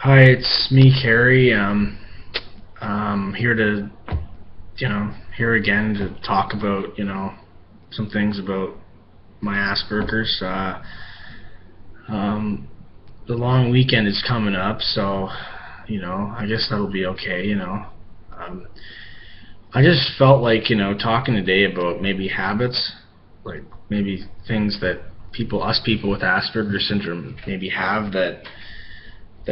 Hi, it's me, Carrie. Here to, here again to talk about, some things about my Asperger's. Um, the long weekend is coming up, so, I guess that'll be okay. Um, I just felt like, talking today about maybe habits, like maybe things that us people with Asperger's syndrome maybe have that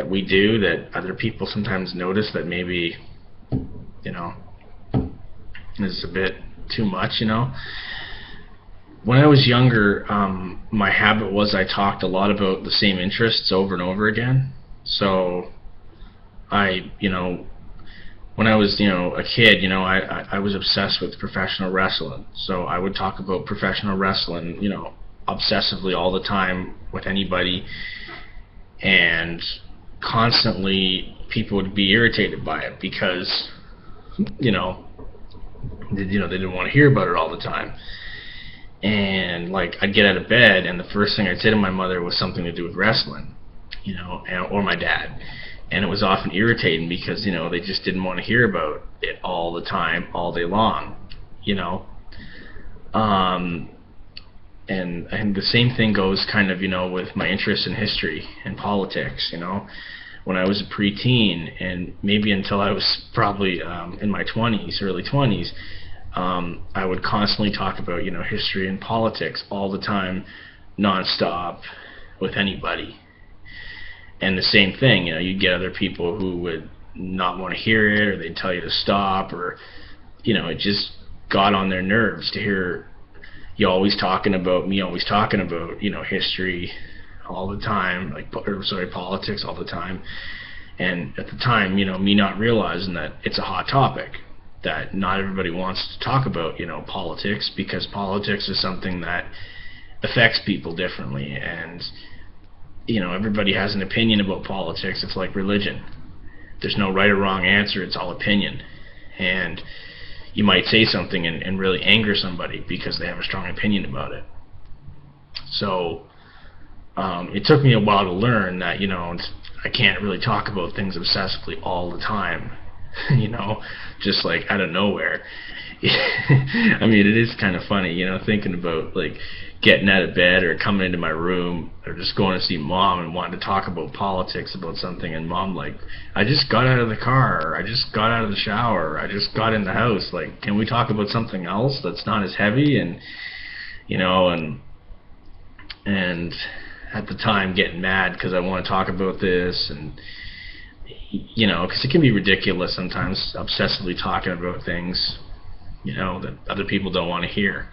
we do that other people sometimes notice that maybe you know is a bit too much. When I was younger, my habit was I talked a lot about the same interests over and over again. So I when I was a kid, I was obsessed with professional wrestling. So I would talk about professional wrestling obsessively all the time with anybody, and constantly people would be irritated by it because they didn't want to hear about it all the time. And like I'd get out of bed and the first thing I'd say to my mother was something to do with wrestling, or my dad. And it was often irritating because they just didn't want to hear about it all the time, all day long. you know um and the same thing goes kind of with my interest in history and politics. When I was a preteen, and maybe until I was probably in my 20s, early 20s, I would constantly talk about history and politics all the time, nonstop, with anybody. And the same thing, you'd get other people who would not want to hear it, or they'd tell you to stop, or it just got on their nerves to hear you always talking about me, always talking about history all the time, politics all the time. And at the time, me not realizing that it's a hot topic, that not everybody wants to talk about politics, because politics is something that affects people differently. And everybody has an opinion about politics. It's like religion. There's no right or wrong answer. It's all opinion. And you might say something and really anger somebody because they have a strong opinion about it. So it took me a while to learn that I can't really talk about things obsessively all the time, just like out of nowhere. I mean, it is kind of funny, thinking about like getting out of bed or coming into my room or just going to see mom and wanting to talk about politics, about something, and mom like, I just got out of the car, or I just got out of the shower, or I just got in the house, like, can we talk about something else that's not as heavy? And and at the time getting mad because I want to talk about this, and because it can be ridiculous sometimes, obsessively talking about things that other people don't want to hear.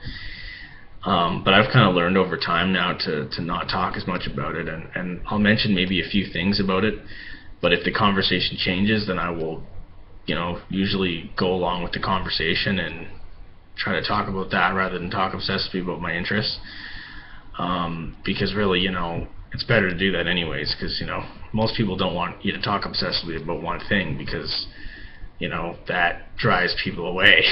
But I've kind of learned over time now to not talk as much about it, and I'll mention maybe a few things about it, but if the conversation changes, then I will usually go along with the conversation and try to talk about that rather than talk obsessively about my interests. Because really, it's better to do that anyways, because most people don't want you to talk obsessively about one thing, because that drives people away.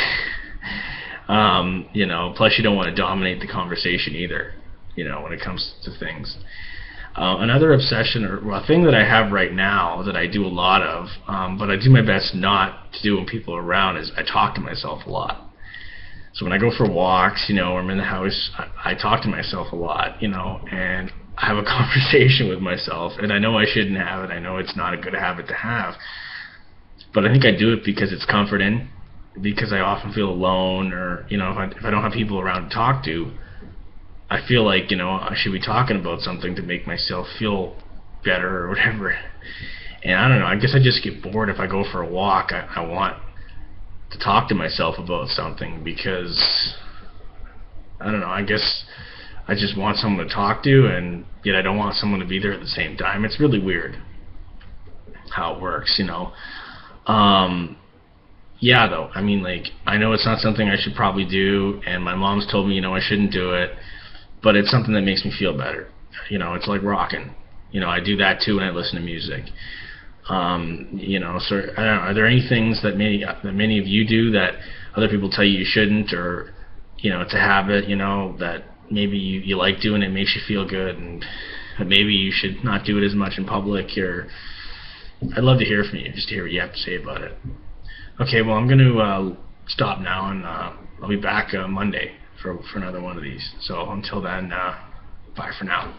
Plus you don't want to dominate the conversation either, when it comes to things. Another obsession, or a thing that I have right now that I do a lot of, but I do my best not to do when people are around, is I talk to myself a lot. So when I go for walks, or I'm in the house, I talk to myself a lot, and I have a conversation with myself, and I know I shouldn't have it. I know it's not a good habit to have, but I think I do it because it's comforting, because I often feel alone, or if I don't have people around to talk to, I feel like I should be talking about something to make myself feel better or whatever. And I don't know, I guess I just get bored if I go for a walk. I want to talk to myself about something, because I don't know, I guess I just want someone to talk to, and yet I don't want someone to be there at the same time. It's really weird how it works. Yeah, though, I mean, like, I know it's not something I should probably do, and my mom's told me I shouldn't do it, but it's something that makes me feel better. It's like rocking. I do that too when I listen to music. So I don't know, are there any things that many of you do that other people tell you shouldn't, or it's a habit that maybe you like doing, it makes you feel good, and maybe you should not do it as much in public, or I'd love to hear from you, just to hear what you have to say about it. Okay, well, I'm going to stop now, and I'll be back Monday for another one of these. So until then, bye for now.